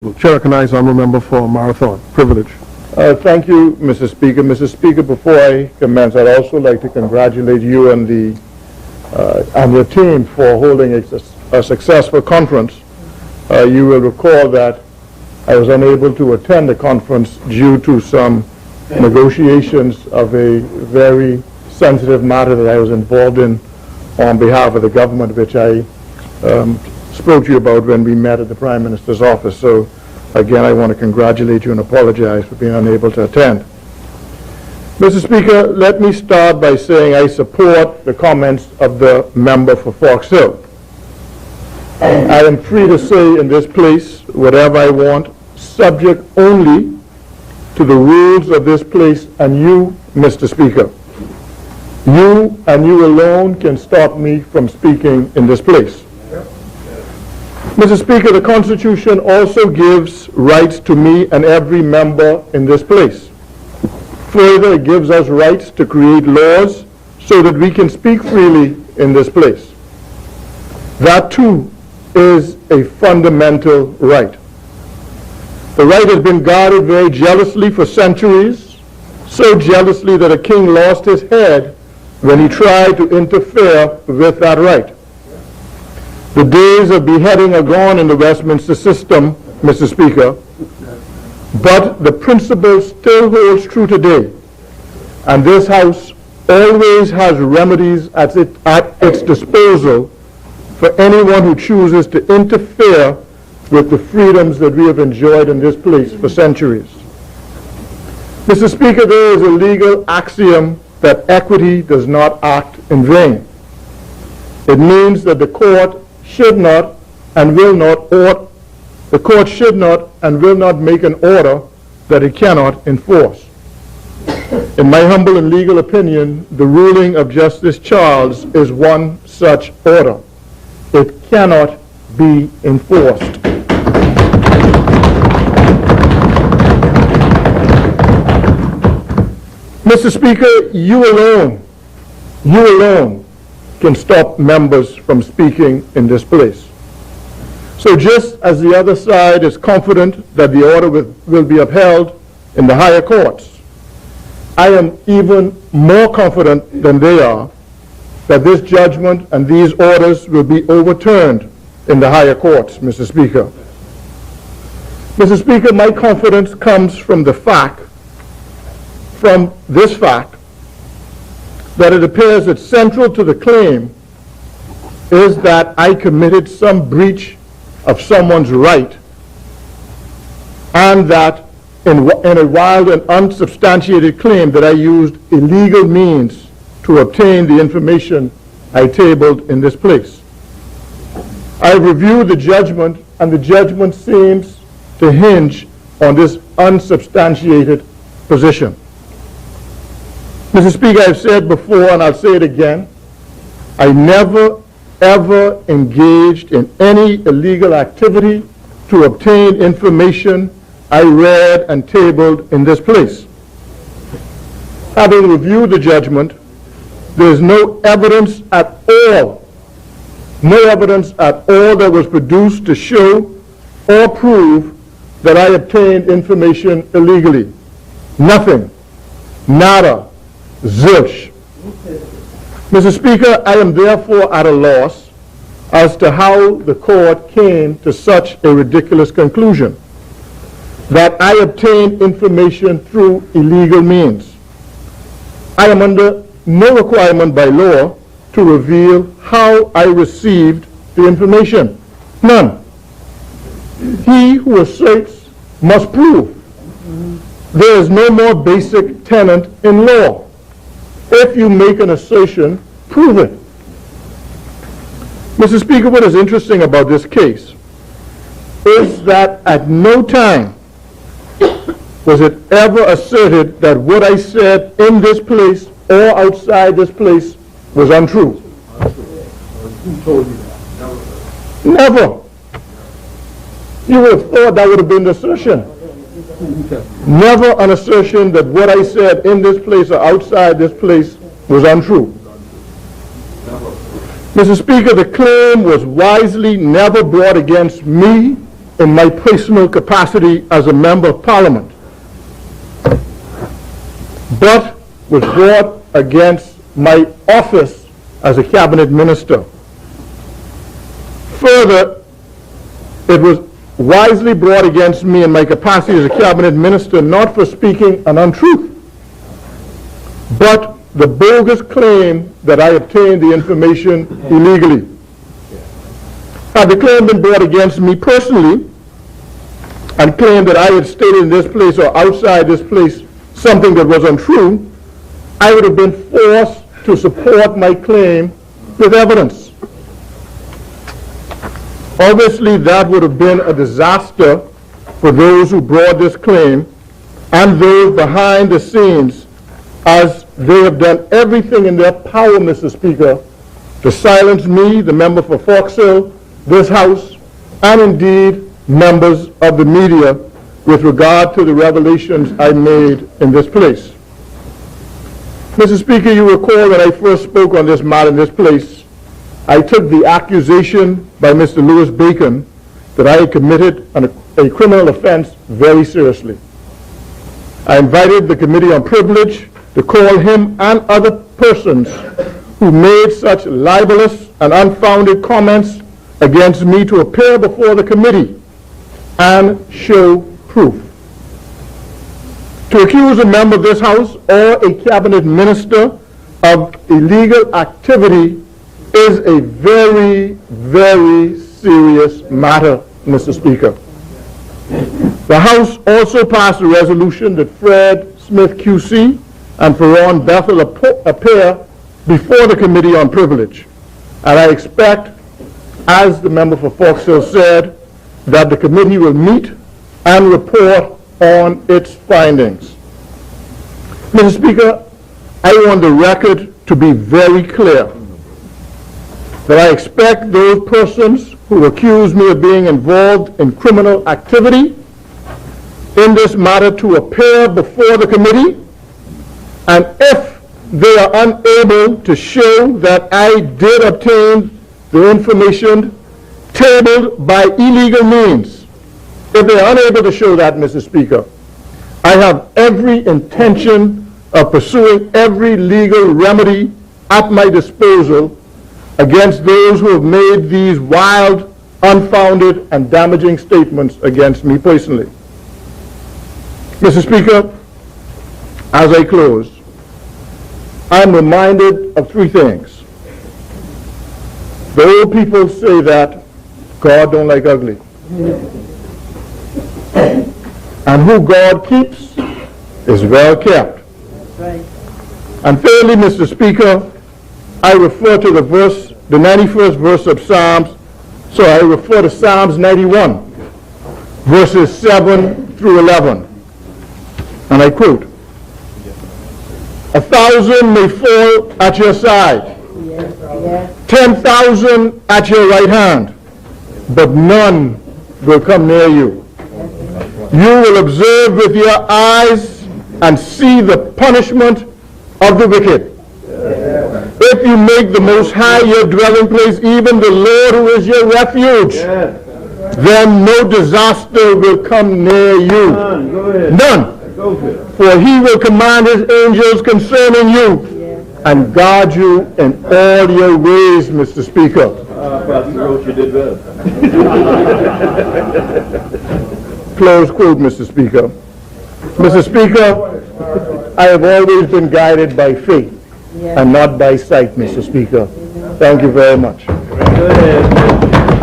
The chair recognizes honourable member for Marathon. Privilege. Thank you, Mr. Speaker. Mr. Speaker, before I commence, I'd also like to congratulate you and your team for holding a successful conference. You will recall that I was unable to attend the conference due to some negotiations of a very sensitive matter that I was involved in on behalf of the government, which I spoke to you about when we met at the Prime Minister's office. So again, I want to congratulate you and apologize for being unable to attend. Mr. Speaker, let me start by saying I support the comments of the member for Fox Hill. I am free to say in this place whatever I want, subject only to the rules of this place and you, Mr. Speaker. You and you alone can stop me from speaking in this place. Mr. Speaker, the Constitution also gives rights to me and every member in this place. Further, it gives us rights to create laws so that we can speak freely in this place. That too is a fundamental right. The right has been guarded very jealously for centuries, so jealously that a king lost his head when he tried to interfere with that right. The days of beheading are gone in the Westminster system, Mr. Speaker, but the principle still holds true today, and this House always has remedies at its disposal for anyone who chooses to interfere with the freedoms that we have enjoyed in this place for centuries. Mr. Speaker, there is a legal axiom that equity does not act in vain. It means that the court should not and will not make an order that it cannot enforce. In my humble and legal opinion, the ruling of Justice Charles is one such order. It cannot be enforced. Mr. Speaker, you alone can stop members from speaking in this place. So just as the other side is confident that the order will be upheld in the higher courts, I am even more confident than they are that this judgment and these orders will be overturned in the higher courts, Mr. Speaker. Mr. Speaker, my confidence comes from this fact, that it appears that central to the claim is that I committed some breach of someone's right, and that in a wild and unsubstantiated claim that I used illegal means to obtain the information I tabled in this place. I reviewed the judgment, and the judgment seems to hinge on this unsubstantiated position. Mr. Speaker, I've said before, and I'll say it again, I never, ever engaged in any illegal activity to obtain information I read and tabled in this place. Having reviewed the judgment, there is no evidence at all that was produced to show or prove that I obtained information illegally. Nothing. Nada. Zilch. Mr. Speaker, I am therefore at a loss as to how the court came to such a ridiculous conclusion, that I obtained information through illegal means. I am under no requirement by law to reveal how I received the information. None. He who asserts must prove. There is no more basic tenet in law. If you make an assertion, prove it. Mr. Speaker, what is interesting about this case is that at no time was it ever asserted that what I said in this place or outside this place was untrue. Who told you that? Never. You would have thought that would have been the assertion. Never an assertion that what I said in this place or outside this place was untrue. Mr. Speaker, the claim was wisely never brought against me in my personal capacity as a member of Parliament, but was brought against my office as a cabinet minister. Further, it was wisely brought against me in my capacity as a cabinet minister, not for speaking an untruth, but the bogus claim that I obtained the information illegally. Had the claim been brought against me personally and claimed that I had stated in this place or outside this place something that was untrue, I would have been forced to support my claim with evidence. Obviously, that would have been a disaster for those who brought this claim and those behind the scenes, as they have done everything in their power, Mr. Speaker, to silence me, the member for Fitzgerald, this House, and indeed members of the media with regard to the revelations I made in this place. Mr. Speaker, you recall when I first spoke on this matter in this place, I took the accusation by Mr. Lewis Bacon that I had committed a criminal offense very seriously. I invited the Committee on Privilege to call him and other persons who made such libelous and unfounded comments against me to appear before the committee and show proof. To accuse a member of this House or a cabinet minister of illegal activity is a very, very serious matter, Mr. Speaker. The House also passed a resolution that Fred Smith QC and Ferron Bethel appear before the Committee on Privilege. And I expect, as the member for Foxhill said, that the committee will meet and report on its findings. Mr. Speaker, I want the record to be very clear that I expect those persons who accuse me of being involved in criminal activity in this matter to appear before the committee, and if they are unable to show that I did obtain the information tabled by illegal means, if they are unable to show that, Mr. Speaker, I have every intention of pursuing every legal remedy at my disposal against those who have made these wild, unfounded, and damaging statements against me personally. Mr. Speaker, as I close, I'm reminded of three things. The old people say that God don't like ugly. And who God keeps is well kept. Right. And thirdly, Mr. Speaker, I refer to the verse, the 91st verse of Psalms, so I refer to Psalms 91, verses 7 through 11. And I quote, "1,000 may fall at your side, 10,000 at your right hand, but none will come near you. You will observe with your eyes and see the punishment of the wicked. If you make the Most High your dwelling place, even the Lord who is your refuge, then no disaster will come near you. None. For he will command his angels concerning you and guard you in all your ways," Mr. Speaker. You did well. Close quote, Mr. Speaker. Mr. Speaker, I have always been guided by faith and not by sight, Mr. Speaker. Thank you very much. Go ahead.